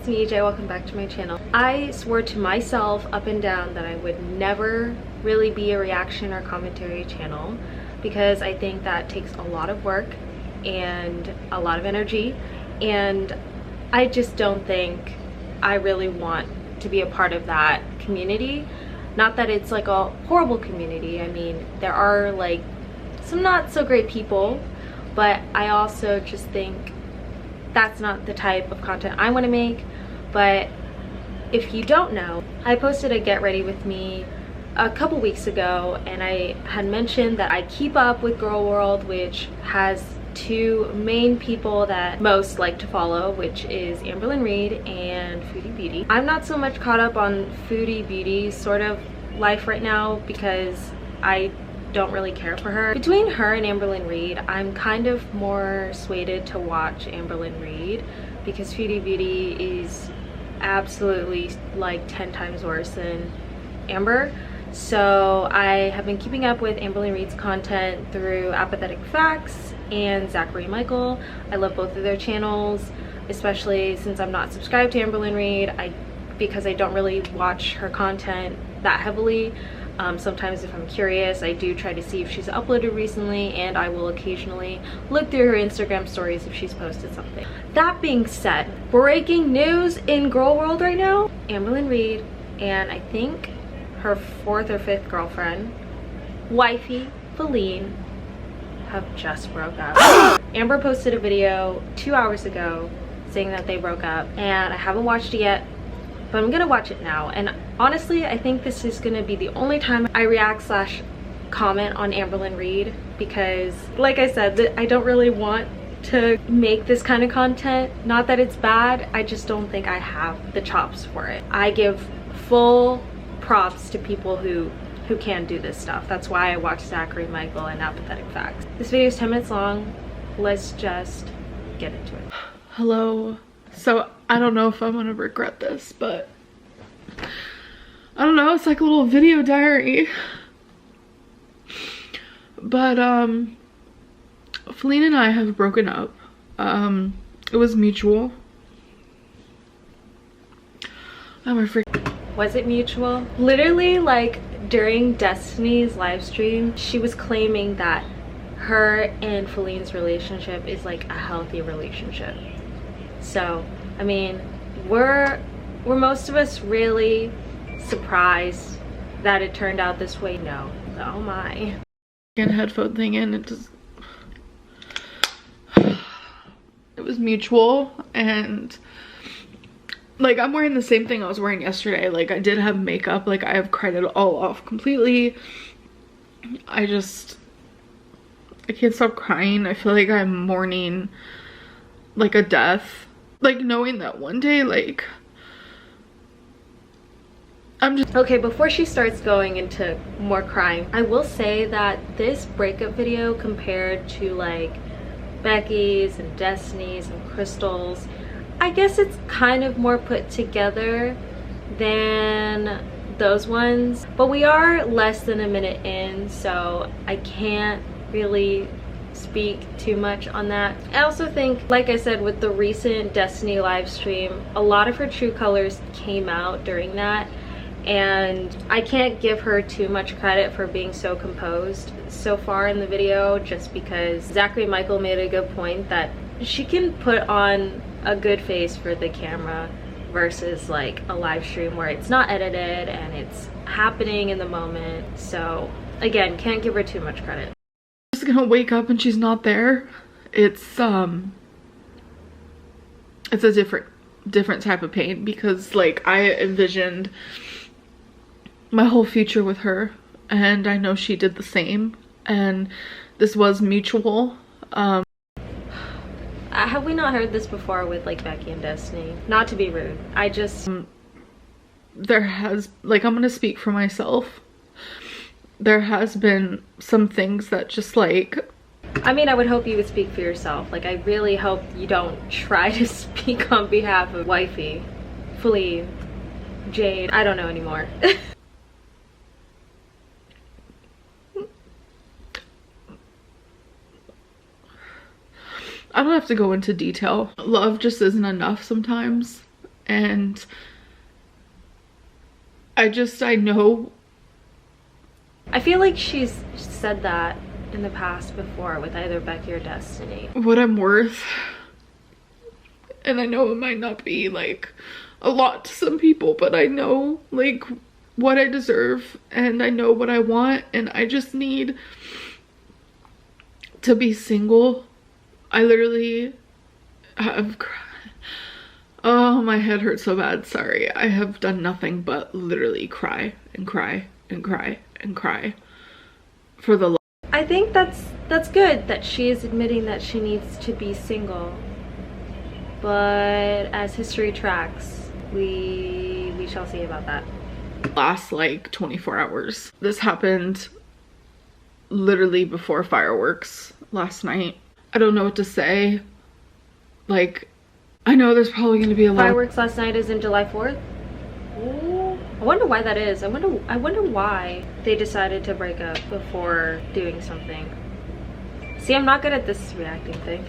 it's me, EJ. Welcome back to my channel. I swore to myself up and down that I would never really be a reaction or commentary channel because I think that takes a lot of work and a lot of energy, and I just don't think I really want to be a part of that community. Not that it's like a horrible community. I mean, there are like some not so great people, but I also just think that's not the type of content I want to make. But if you don't know, I posted a get ready with me a couple weeks ago, and I had mentioned that I keep up with Girl World, which has two main people that most like to follow, which is amberlynn Reid and Foodie Beauty. I'm not so much caught up on Foodie Beauty's sort of life right now because I don't really care for her. Between her and amberlynn Reid, I'm kind of more swayed to watch amberlynn Reid because Foodie Beauty is absolutely like 10 times worse than Amber. So I have been keeping up with amberlynn Reid's content through Apathetic Facts and Zachary Michael. I love both of their channels, especially since I'm not subscribed to amberlynn Reid because I don't really watch her content that heavily. Sometimes if I'm curious, I do try to see if she's uploaded recently, and I will occasionally look through her Instagram stories if she's posted something. That being said, breaking news in Girl World right now, amberlynn Reid and I think her 4th or 5th girlfriend, wifey, Feline, have just broke up. Amber posted a video 2 hours ago saying that they broke up, and I haven't watched it yet, but I'm gonna watch it now. And honestly, I think this is gonna be the only time I react / comment on amberlynn Reid because, like I said, I don't really want to make this kind of content. Not that it's bad, I just don't think I have the chops for it. I give full props to people who can do this stuff. That's why I watch Zachary Michael and Apathetic Facts. This video is 10 minutes long. Let's just get into it. Hello. So I don't know if I'm gonna regret this, but I don't know, it's like a little video diary. But Feline and I have broken up. It was mutual. Was it mutual? Literally, like during Destiny's live stream, she was claiming that her and Feline's relationship is like a healthy relationship. So I mean, were most of us really surprised that it turned out this way? No. Oh my. Get a headphone thing in, it was mutual, and like I'm wearing the same thing I was wearing yesterday. Like I did have makeup, like I have cried it all off completely. I can't stop crying. I feel like I'm mourning like a death. Like knowing that one day, like I'm just okay. Before she starts going into more crying, I will say that this breakup video compared to like Becky's and Destiny's and Crystal's, I guess it's kind of more put together than those ones, but we are less than a minute in, so I can't really speak too much on that. I also think, like I said, with the recent Destiny live stream, a lot of her true colors came out during that, and I can't give her too much credit for being so composed so far in the video, just because Zachary Michael made a good point that she can put on a good face for the camera versus like a live stream where it's not edited and it's happening in the moment. So again, can't give her too much credit. Just gonna wake up and she's not there. It's a different type of pain because like I envisioned my whole future with her, and I know she did the same, and this was mutual. Have we not heard this before with like Becky and Destiny? Not to be rude, I just there has, like, I'm gonna speak for myself, there has been some things that just like, I mean, I would hope you would speak for yourself. Like, I really hope you don't try to speak on behalf of wifey, Feline, Jade, I don't know anymore. I don't have to go into detail. Love just isn't enough sometimes, And I know. I feel like she's said that in the past before with either Becky or Destiny. What I'm worth. And I know it might not be like a lot to some people, but I know like what I deserve and I know what I want, and I just need to be single. I literally have cried. Oh, my head hurts so bad. Sorry. I have done nothing but literally cry and cry and cry and cry for the love. I think that's good that she is admitting that she needs to be single. But as history tracks, we shall see about that. Last like 24 hours. This happened literally before fireworks last night. I don't know what to say. Like, I know there's probably going to be a lot. Fireworks last night is in July 4th. Ooh. I wonder why that is. I wonder why they decided to break up before doing something. See, I'm not good at this reacting thing.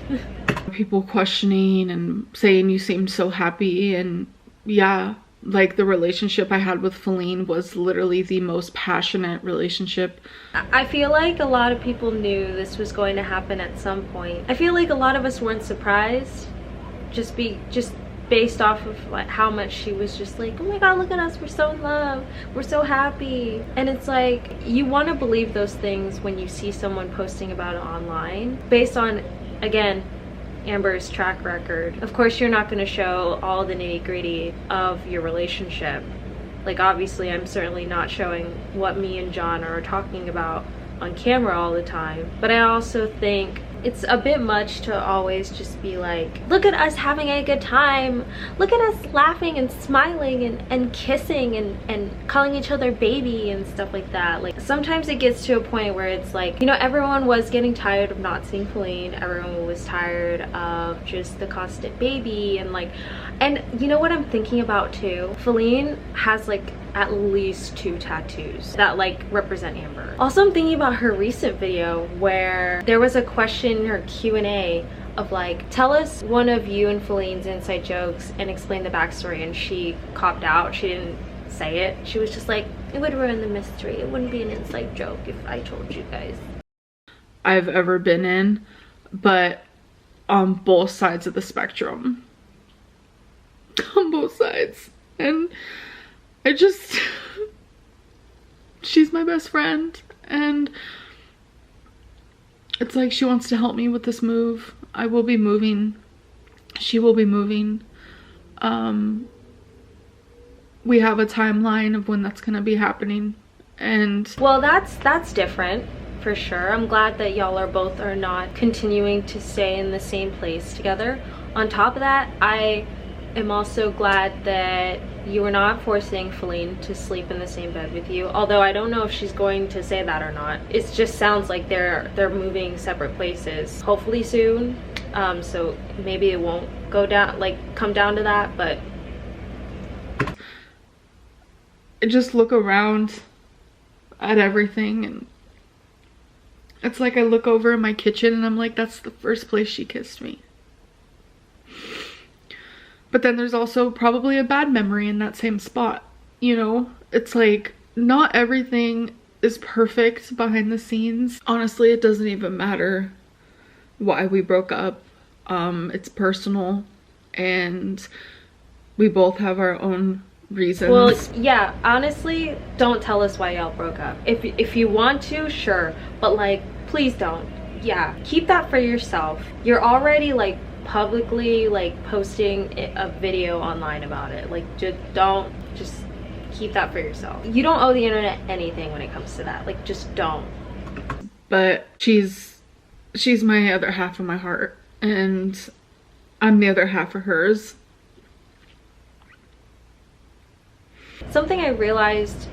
People questioning and saying you seemed so happy, and yeah, like the relationship I had with Feline was literally the most passionate relationship. I feel like a lot of people knew this was going to happen at some point. I feel like a lot of us weren't surprised, just based off of like how much she was just like, oh my god, look at us, we're so in love, we're so happy. And it's like, you want to believe those things when you see someone posting about it online based on, again, Amber's track record. Of course, you're not going to show all the nitty-gritty of your relationship. Like, obviously, I'm certainly not showing what me and John are talking about on camera all the time. But I also think it's a bit much to always just be like, look at us having a good time, look at us laughing and smiling and kissing and calling each other baby and stuff like that. Like, sometimes it gets to a point where it's like, you know, everyone was getting tired of not seeing Feline, everyone was tired of just the constant baby, and like, and you know what I'm thinking about too? Feline has like at least 2 tattoos that like represent Amber. Also, I'm thinking about her recent video where there was a question in her Q&A of like, tell us one of you and Feline's inside jokes and explain the backstory, and she copped out. She didn't say it. She was just like, it would ruin the mystery, it wouldn't be an inside joke if I told you guys. I've ever been in, but on both sides of the spectrum. On both sides. And I just, she's my best friend, and it's like she wants to help me with this move. I will be moving. She will be moving. We have a timeline of when that's gonna be happening, and well, that's different for sure. I'm glad that y'all are not continuing to stay in the same place together. On top of that, I am also glad that you were not forcing Feline to sleep in the same bed with you, although I don't know if she's going to say that or not. It just sounds like they're moving separate places, hopefully soon. So maybe it won't go down, like come down to that, but I just look around at everything, and it's like I look over in my kitchen and I'm like, that's the first place she kissed me. But then there's also probably a bad memory in that same spot, you know? It's like, not everything is perfect behind the scenes. Honestly, it doesn't even matter why we broke up. It's personal, and we both have our own reasons. Well, yeah, honestly, don't tell us why y'all broke up. If you want to, sure, but like, please don't. Yeah, keep that for yourself. You're already like publicly like posting a video online about it. Like, just keep that for yourself. You don't owe the internet anything when it comes to that. Like, just don't. But she's my other half of my heart, and I'm the other half of hers. Something I realized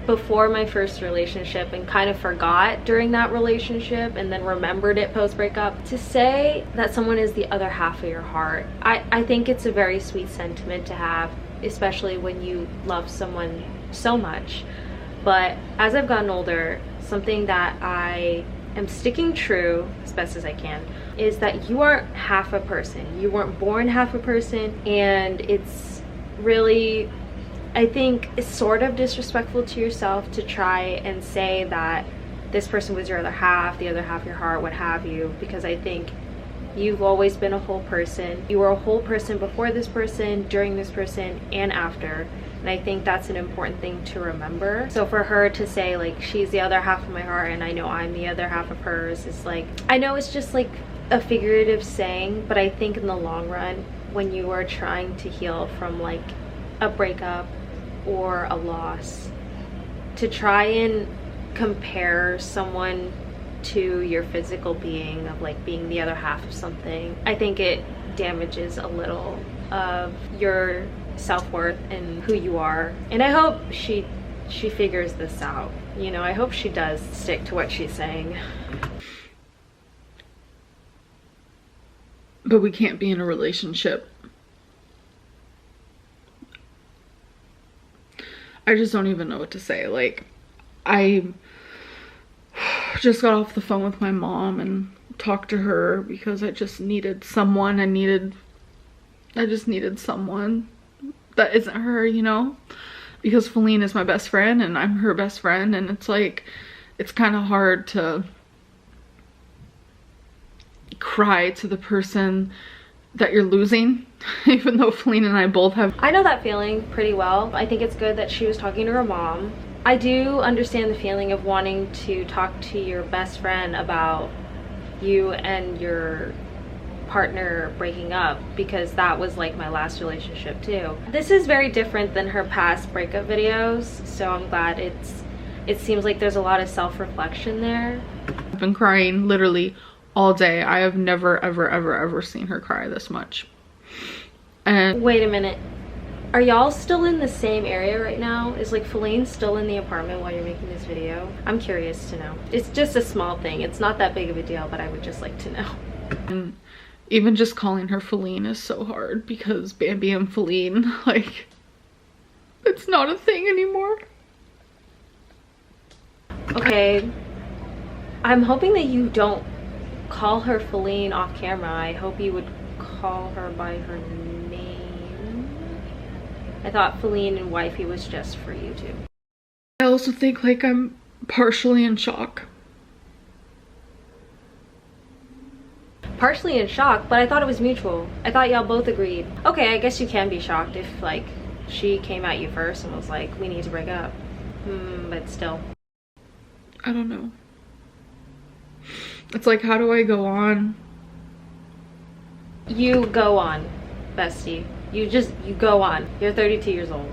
before my first relationship and kind of forgot during that relationship and then remembered it post breakup, to say that someone is the other half of your heart, I think it's a very sweet sentiment to have, especially when you love someone so much. But as I've gotten older, something that I am sticking true as best as I can is that you aren't half a person. You weren't born half a person, and it's really, I think it's sort of disrespectful to yourself to try and say that this person was your other half, the other half your heart, what have you, because I think you've always been a whole person. You were a whole person before this person, during this person, and after. And I think that's an important thing to remember. So for her to say like she's the other half of my heart and I know I'm the other half of hers is like, I know it's just like a figurative saying, but I think in the long run, when you are trying to heal from like a breakup or a loss, to try and compare someone to your physical being of like being the other half of something, I think it damages a little of your self-worth and who you are. And I hope she figures this out, you know. I hope she does stick to what she's saying. But we can't be in a relationship. I just don't even know what to say. Like, I just got off the phone with my mom and talked to her because I just needed someone. I just needed someone that isn't her, you know, because Feline is my best friend and I'm her best friend, and it's like, it's kind of hard to cry to the person that you're losing, even though Feline and I both have. I know that feeling pretty well. I think it's good that she was talking to her mom. I do understand the feeling of wanting to talk to your best friend about you and your partner breaking up, because that was like my last relationship too. This is very different than her past breakup videos, so I'm glad it seems like there's a lot of self-reflection there. I've been crying literally all day. I have never ever seen her cry this much. And wait a minute, are y'all still in the same area right now? Is like Feline still in the apartment while you're making this video? I'm curious to know. It's just a small thing, it's not that big of a deal, but I would just like to know. And even just calling her Feline is so hard because Bambi and Feline, like, it's not a thing anymore. Okay, I'm hoping that you don't call her Feline off camera. I hope you would call her by her name. I thought Feline and Wifey was just for you two. I also think like I'm partially in shock. Partially in shock, but I thought it was mutual. I thought y'all both agreed. Okay, I guess you can be shocked if like she came at you first and was like, we need to break up. But still. I don't know. It's like, how do I go on? You go on, bestie. You go on. You're 32 years old.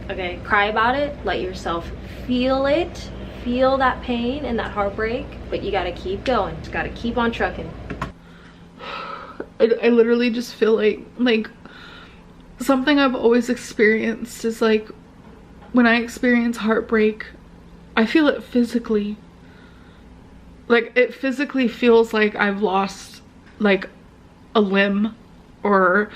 Okay, cry about it. Let yourself feel it. Feel that pain and that heartbreak, but you gotta keep going. Just gotta keep on trucking. I literally just feel like something I've always experienced is like, when I experience heartbreak, I feel it physically. Like, it physically feels like I've lost like a limb or...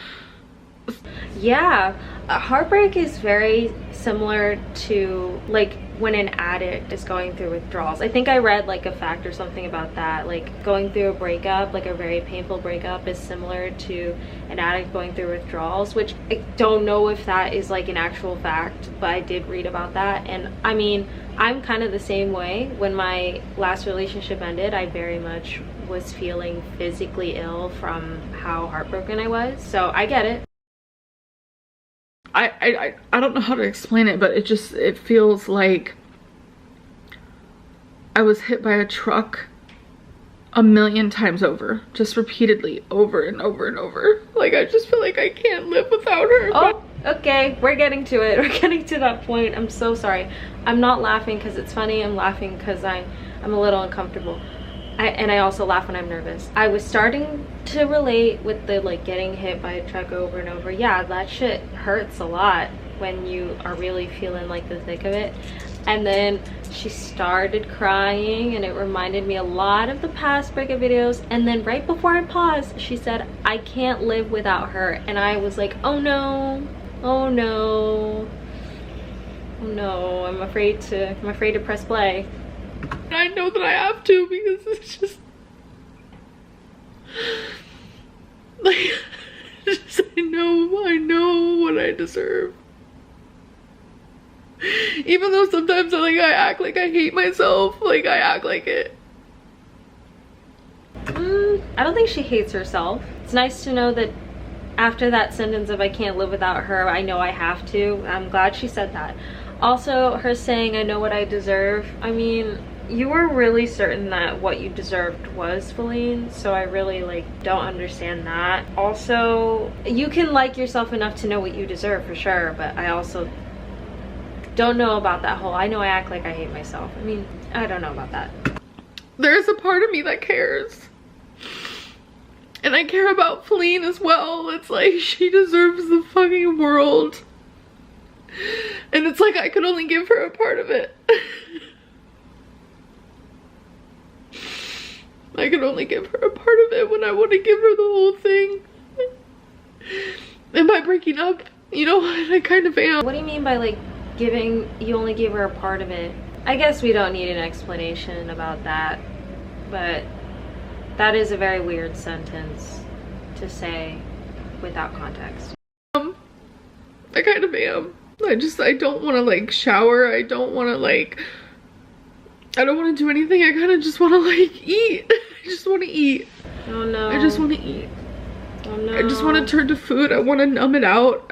Yeah, heartbreak is very similar to like when an addict is going through withdrawals. I think I read like a fact or something about that, like going through a breakup, like a very painful breakup, is similar to an addict going through withdrawals, which I don't know if that is like an actual fact, but I did read about that. And I mean, I'm kind of the same way. When my last relationship ended, I very much was feeling physically ill from how heartbroken I was, so I get it. I don't know how to explain it, but it feels like I was hit by a truck a million times over, just repeatedly, over and over and over. Like, I just feel like I can't live without her. Oh, okay, we're getting to it. We're getting to that point. I'm so sorry. I'm not laughing because it's funny. I'm laughing because I'm a little uncomfortable. And I also laugh when I'm nervous. I was starting to relate with the like getting hit by a truck over and over. Yeah, that shit hurts a lot when you are really feeling like the thick of it. And then she started crying and it reminded me a lot of the past breakup videos. And then right before I paused, she said, I can't live without her. And I was like, oh no, oh no, oh no, I'm afraid to press play. I know that I have to, because it's just like, I know what I deserve. Even though sometimes I act like I hate myself, like I act like it. I don't think she hates herself. It's nice to know that after that sentence of I can't live without her, I know I have to. I'm glad she said that. Also, her saying I know what I deserve. I mean, you were really certain that what you deserved was Feline, so I really like don't understand that. Also, you can like yourself enough to know what you deserve for sure, but I also don't know about that whole I know I act like I hate myself. I mean, I don't know about that. There's a part of me that cares. And I care about Feline as well. It's like she deserves the fucking world. And it's like I could only give her a part of it. I could only give her a part of it when I want to give her the whole thing. And by breaking up, you know what, I kind of am. What do you mean by like giving, you only gave her a part of it? I guess we don't need an explanation about that, but that is a very weird sentence to say without context. I kind of am. I don't want to like shower. I don't want to like, I don't want to do anything. I kind of just want to like eat. I just want to eat. Oh no. I just want to eat. Oh no. I just want to turn to food. I want to numb it out.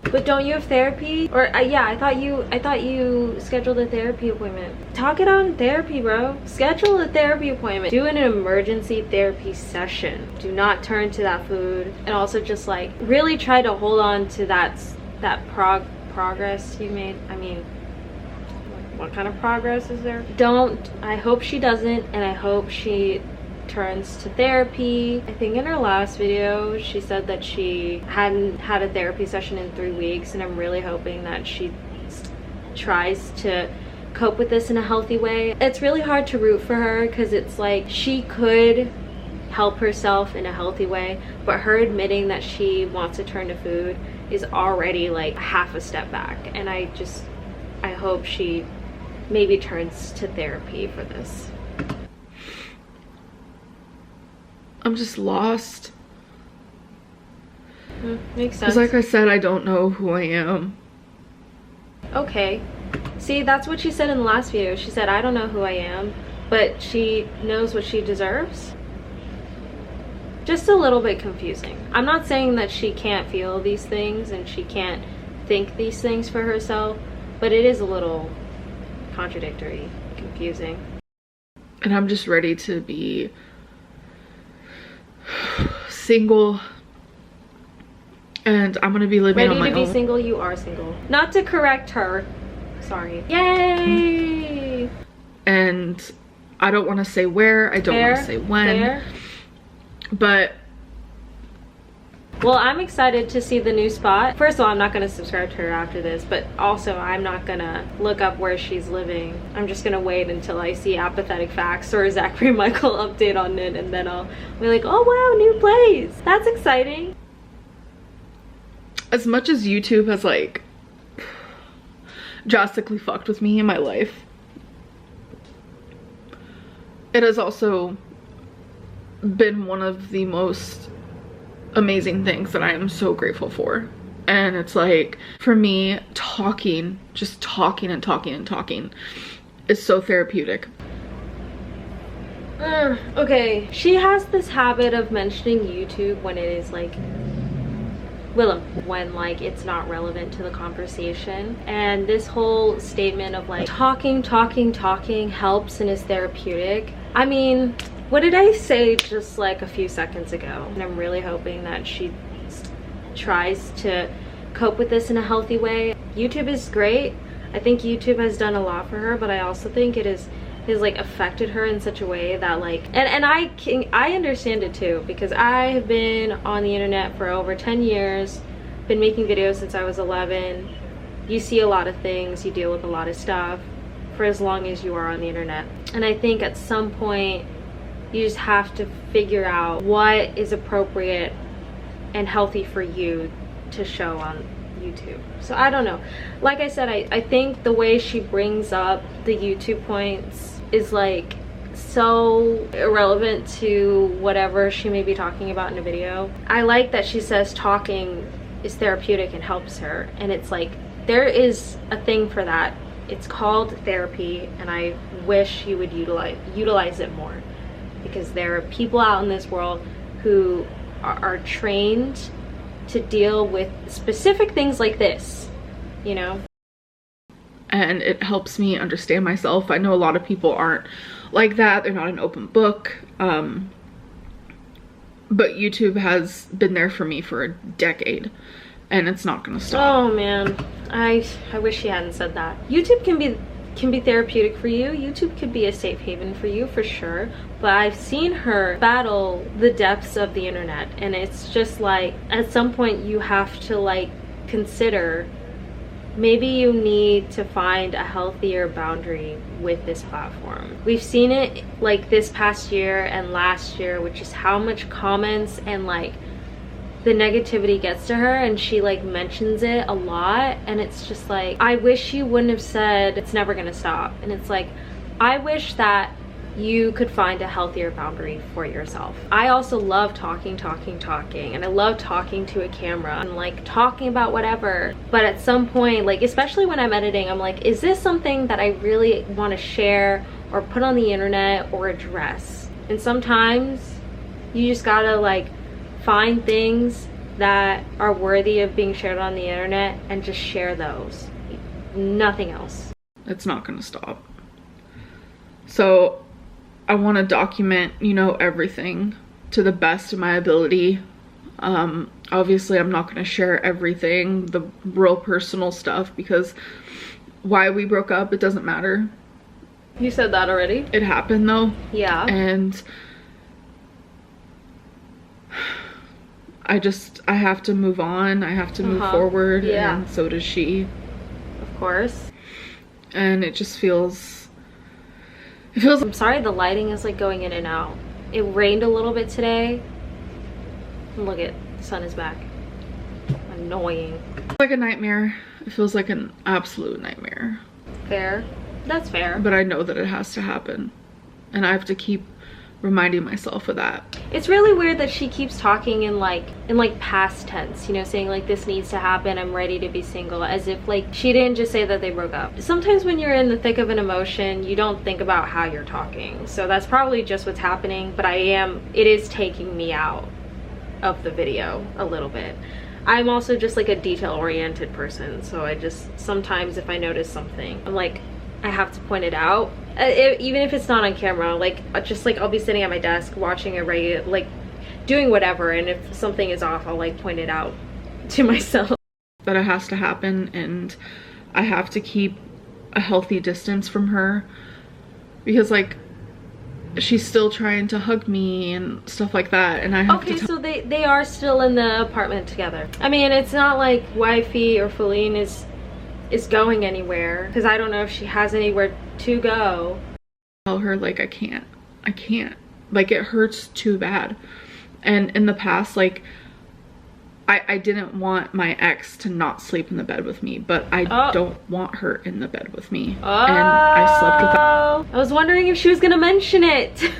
But don't you have therapy? Or yeah, I thought you scheduled a therapy appointment. Talk it out in therapy, bro. Schedule a therapy appointment. Do an emergency therapy session. Do not turn to that food. And also just like really try to hold on to that progress you made. I mean, what kind of progress is there? I hope she doesn't, and I hope she turns to therapy. I think in her last video she said that she hadn't had a therapy session in 3 weeks, and I'm really hoping that she tries to cope with this in a healthy way. It's really hard to root for her because it's like she could help herself in a healthy way, but her admitting that she wants to turn to food is already like half a step back, and I hope she maybe turns to therapy for this. I'm just lost. Makes sense. Because like I said, I don't know who I am. Okay. See, that's what she said in the last video. She said, I don't know who I am, but she knows what she deserves. Just a little bit confusing. I'm not saying that she can't feel these things and she can't think these things for herself, but it is a little contradictory, confusing. And I'm just ready to be single, and I'm gonna be living on my own. Ready to be single? You are single. Not to correct her. Sorry. Yay! And I don't want to say where. I don't want to say when. But well, I'm excited to see the new spot. First of all, I'm not going to subscribe to her after this, but also I'm not going to look up where she's living. I'm just going to wait until I see Apathetic Facts or Zachary Michael update on it, and then I'll be like, oh wow, new place. That's exciting. As much as YouTube has like drastically fucked with me in my life, it has also been one of the most amazing things that I am so grateful for. And it's like, for me, talking, just talking and talking and talking is so therapeutic. Okay, she has this habit of mentioning YouTube when it is like when like it's not relevant to the conversation, and this whole statement of like talking helps and is therapeutic. I mean, what did I say just like a few seconds ago? And I'm really hoping that she tries to cope with this in a healthy way. YouTube is great. I think YouTube has done a lot for her, but I also think it has like affected her in such a way that like, and I understand it too, because I have been on the internet for over 10 years, been making videos since I was 11. You see a lot of things, you deal with a lot of stuff for as long as you are on the internet. And I think at some point you just have to figure out what is appropriate and healthy for you to show on YouTube. So I don't know. Like I said, I think the way she brings up the YouTube points is like so irrelevant to whatever she may be talking about in a video. I like that she says talking is therapeutic and helps her, and it's like there is a thing for that. It's called therapy, and I wish you would utilize it more, because there are people out in this world who are trained to deal with specific things like this, you know? And it helps me understand myself. I know a lot of people aren't like that. They're not an open book. But YouTube has been there for me for a decade, and it's not gonna stop. Oh man, I wish she hadn't said that. YouTube can be therapeutic for you. YouTube could be a safe haven for you, for sure. But I've seen her battle the depths of the internet, and it's just like, at some point you have to like consider, maybe you need to find a healthier boundary with this platform. We've seen it like this past year and last year, which is how much comments and like the negativity gets to her, and she like mentions it a lot, and it's just like, I wish you wouldn't have said it's never gonna stop. And it's like, I wish that you could find a healthier boundary for yourself. I also love talking, and I love talking to a camera and like talking about whatever. But at some point, like especially when I'm editing, I'm like, is this something that I really want to share or put on the internet or address? And sometimes you just gotta like find things that are worthy of being shared on the internet and just share those. Nothing else. It's not gonna stop. So I want to document, you know, everything to the best of my ability. Obviously I'm not going to share everything, the real personal stuff, because why we broke up, it doesn't matter. You said that already. It happened though. Yeah. And I have to move on. I have to move forward. Yeah. And so does she. Of course. And it just feels, I'm sorry, the lighting is like going in and out. It rained a little bit today. Look it, the sun is back. Annoying. It's like a nightmare. It feels like an absolute nightmare. Fair. That's fair. But I know that it has to happen. And I have to keep reminding myself of that. It's really weird that she keeps talking in like past tense, you know, saying like, this needs to happen, I'm ready to be single, as if like she didn't just say that they broke up. Sometimes when you're in the thick of an emotion, you don't think about how you're talking. So that's probably just what's happening, but it is taking me out of the video a little bit. I'm also just like a detail-oriented person, so I just, sometimes if I notice something, I'm like, I have to point it out. Even if it's not on camera, like just like I'll be sitting at my desk watching a regular, like doing whatever, and if something is off, I'll like point it out to myself. That it has to happen, and I have to keep a healthy distance from her, because like she's still trying to hug me and stuff like that, and I have okay, so they are still in the apartment together. I mean, it's not like wifey or Feline is going anywhere, because I don't know if she has anywhere to go. Tell her like, I can't, like it hurts too bad. And in the past, like I didn't want my ex to not sleep in the bed with me, but I don't want her in the bed with me. And I slept with her. I was wondering if she was gonna mention it.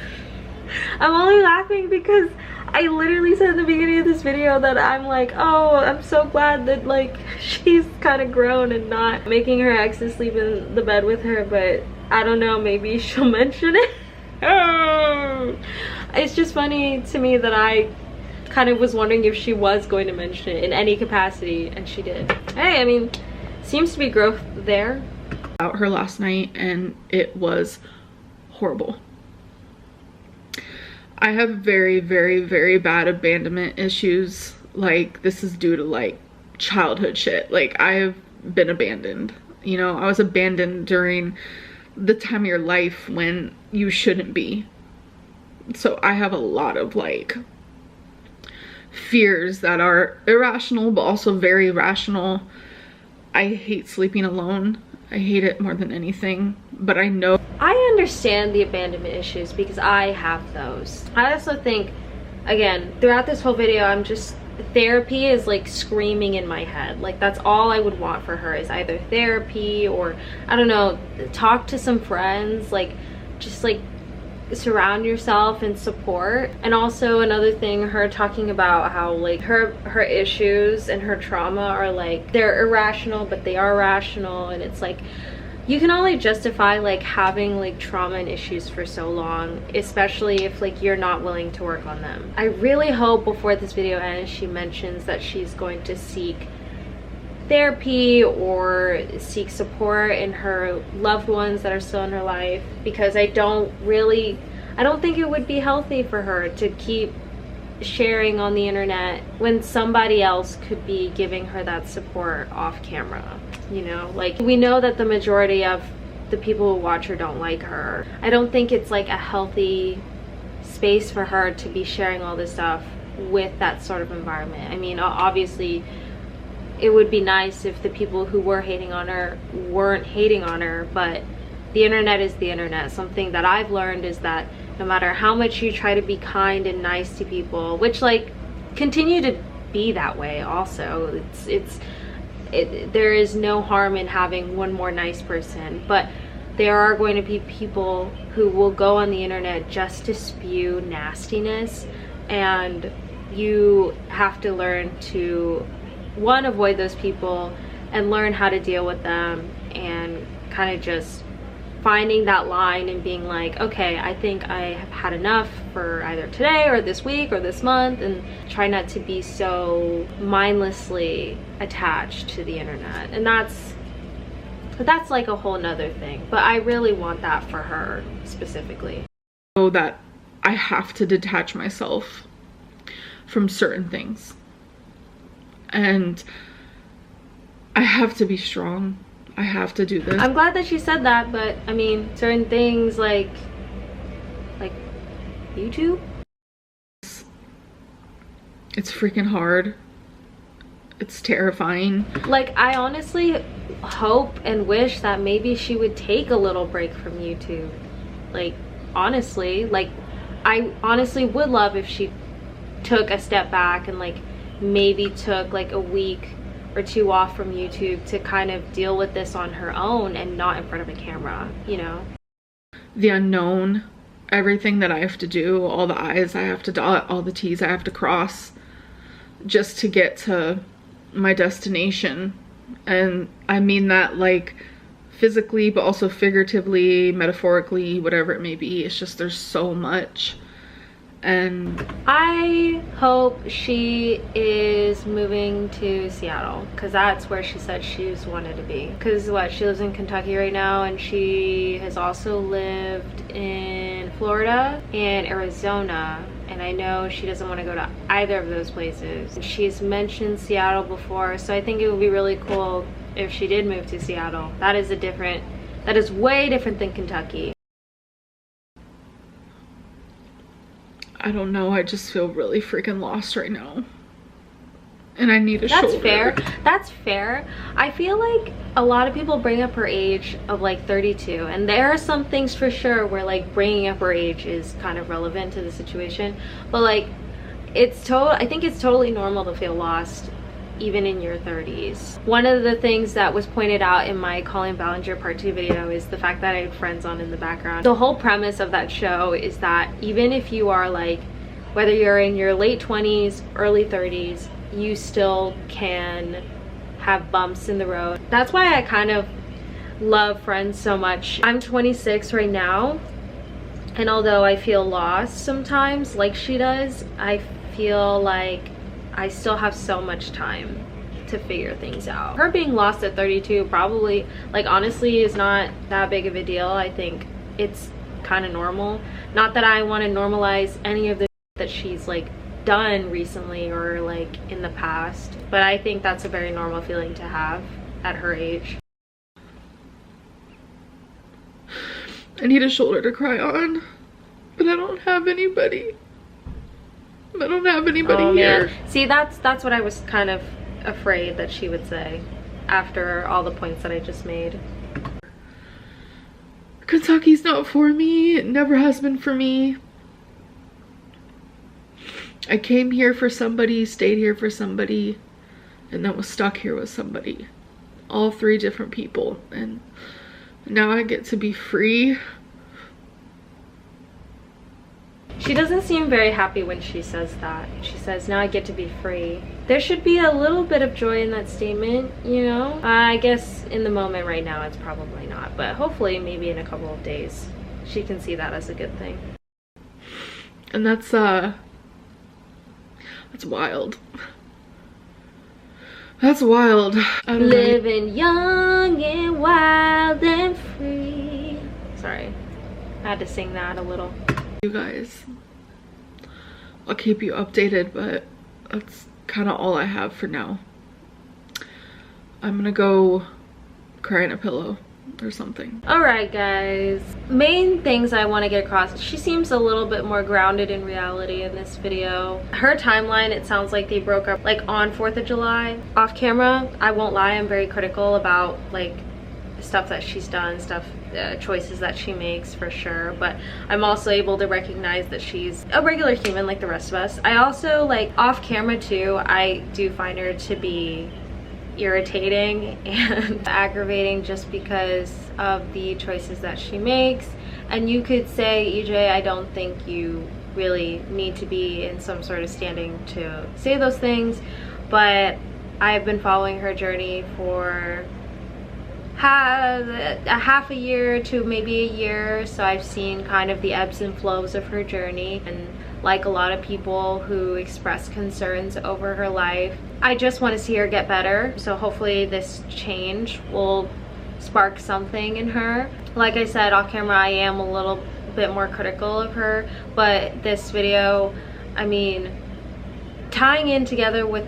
I'm only laughing because I literally said at the beginning of this video that I'm like, oh, I'm so glad that like she's kind of grown and not making her exes sleep in the bed with her, but I don't know, maybe she'll mention it. Oh. It's just funny to me that I kind of was wondering if she was going to mention it in any capacity, and she did. Hey, I mean, seems to be growth there. Out her last night, and it was horrible. I have very, very, very bad abandonment issues. Like, this is due to like childhood shit. Like, I have been abandoned. You know, I was abandoned during the time of your life when you shouldn't be. So I have a lot of like fears that are irrational but also very rational. I hate sleeping alone. I hate it more than anything, but I know. I understand the abandonment issues because I have those. I also think, again, throughout this whole video, I'm just, therapy is like screaming in my head. Like, that's all I would want for her, is either therapy or, I don't know, talk to some friends, like just like surround yourself in support. And also another thing, her talking about how like her issues and her trauma are like, they're irrational but they are rational, and it's like you can only justify like having like trauma and issues for so long, especially if like you're not willing to work on them. I really hope before this video ends she mentions that she's going to seek therapy or seek support in her loved ones that are still in her life, because I don't think it would be healthy for her to keep sharing on the internet when somebody else could be giving her that support off camera. You know, like, we know that the majority of the people who watch her don't like her. I don't think it's like a healthy space for her to be sharing all this stuff with that sort of environment. I mean, obviously it would be nice if the people who were hating on her weren't hating on her, but the internet is the internet. Something that I've learned is that no matter how much you try to be kind and nice to people, which like continue to be that way also, there is no harm in having one more nice person, but there are going to be people who will go on the internet just to spew nastiness, and you have to learn to, one, avoid those people and learn how to deal with them, and kind of just finding that line and being like, okay, I think I have had enough for either today or this week or this month, and try not to be so mindlessly attached to the internet. And that's like a whole nother thing, but I really want that for her specifically. So that I have to detach myself from certain things, and I have to be strong. I have to do this. I'm glad that she said that, but I mean, certain things like YouTube, it's freaking hard. It's terrifying. Like, I honestly hope and wish that maybe she would take a little break from YouTube. Like, honestly, like, I honestly would love if she took a step back and like maybe took like a week or two off from YouTube to kind of deal with this on her own and not in front of a camera, you know? The unknown, everything that I have to do, all the I's I have to dot, all the T's I have to cross just to get to my destination. And I mean that like physically, but also figuratively, metaphorically, whatever it may be. It's just, there's so much. And I hope she is moving to Seattle, because that's where she said she's wanted to be. Because what, she lives in Kentucky right now, and she has also lived in Florida and Arizona, and I know she doesn't want to go to either of those places. She's mentioned Seattle before, so I think it would be really cool if she did move to Seattle. That is way different than Kentucky. I don't know, I just feel really freaking lost right now. And I need a shoulder. That's fair. That's fair. I feel like a lot of people bring up her age of like 32, and there are some things for sure where like bringing up her age is kind of relevant to the situation, but like I think it's totally normal to feel lost even in your 30s. One of the things that was pointed out in my Colin Ballinger part 2 video is the fact that I had friends on in the background. The whole premise of that show is that even if you are like, whether you're in your late 20s, early 30s, you still can have bumps in the road. That's why I kind of love Friends so much. I'm 26 right now, and although I feel lost sometimes like she does, I feel like I still have so much time to figure things out. Her being lost at 32 probably, like, honestly is not that big of a deal. I think it's kind of normal. Not that I want to normalize any of the that she's like done recently or like in the past, but I think that's a very normal feeling to have at her age. I need a shoulder to cry on, but I don't have anybody. I don't have anybody here. Man. See, that's what I was kind of afraid that she would say after all the points that I just made. Kentucky's not for me. It never has been for me. I came here for somebody, stayed here for somebody, and then was stuck here with somebody. All 3 different people. And now I get to be free. She doesn't seem very happy when she says that. She says, now I get to be free. There should be a little bit of joy in that statement, you know? I guess in the moment right now it's probably not, but hopefully maybe in a couple of days she can see that as a good thing. And that's wild. That's wild. Living young and wild and free. Sorry, I had to sing that a little. You guys, I'll keep you updated, but that's kind of all I have for now. I'm gonna go cry in a pillow or something. Alright guys, main things I want to get across. She seems a little bit more grounded in reality in this video. Her timeline, it sounds like they broke up like on 4th of July. Off camera, I won't lie, I'm very critical about like stuff that she's done, choices that she makes for sure, but I'm also able to recognize that she's a regular human like the rest of us. I also, like, off camera too, I do find her to be irritating and aggravating just because of the choices that she makes. And you could say, EJ, I don't think you really need to be in some sort of standing to say those things, but I've been following her journey for half a year to maybe a year, so I've seen kind of the ebbs and flows of her journey, and like a lot of people who express concerns over her life, I just want to see her get better. So hopefully this change will spark something in her. Like I said off camera, I am a little bit more critical of her, but this video, I mean, tying in together with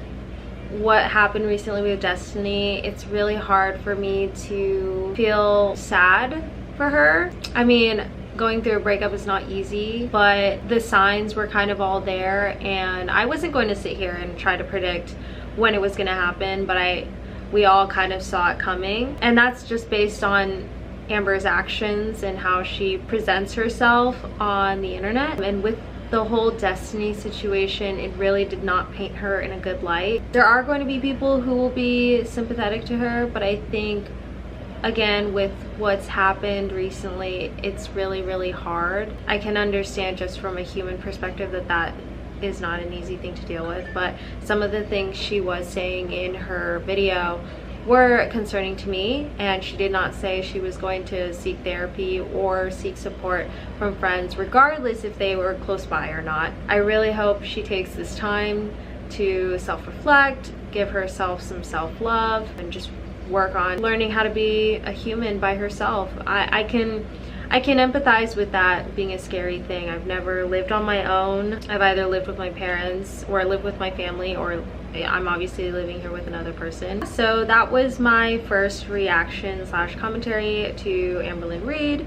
what happened recently with Destiny, it's really hard for me to feel sad for her. I mean, going through a breakup is not easy, but the signs were kind of all there, and I wasn't going to sit here and try to predict when it was going to happen, but we all kind of saw it coming, and that's just based on Amber's actions and how she presents herself on the internet. And with the whole Destiny situation, it really did not paint her in a good light. There are going to be people who will be sympathetic to her, but I think, again, with what's happened recently, it's really hard. I can understand just from a human perspective that is not an easy thing to deal with, but some of the things she was saying in her video were concerning to me, and she did not say she was going to seek therapy or seek support from friends, regardless if they were close by or not. I really hope she takes this time to self-reflect, give herself some self-love, and just work on learning how to be a human by herself. I can empathize with that being a scary thing. I've never lived on my own. I've either lived with my parents or lived with my family, or I'm obviously living here with another person. So that was my first reaction / commentary to Amberlynn Reid.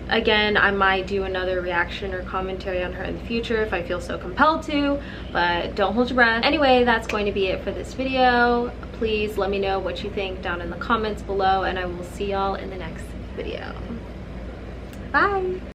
Again, I might do another reaction or commentary on her in the future if I feel so compelled to, but don't hold your breath. Anyway, that's going to be it for this video. Please let me know what you think down in the comments below, and I will see y'all in the next video. Bye!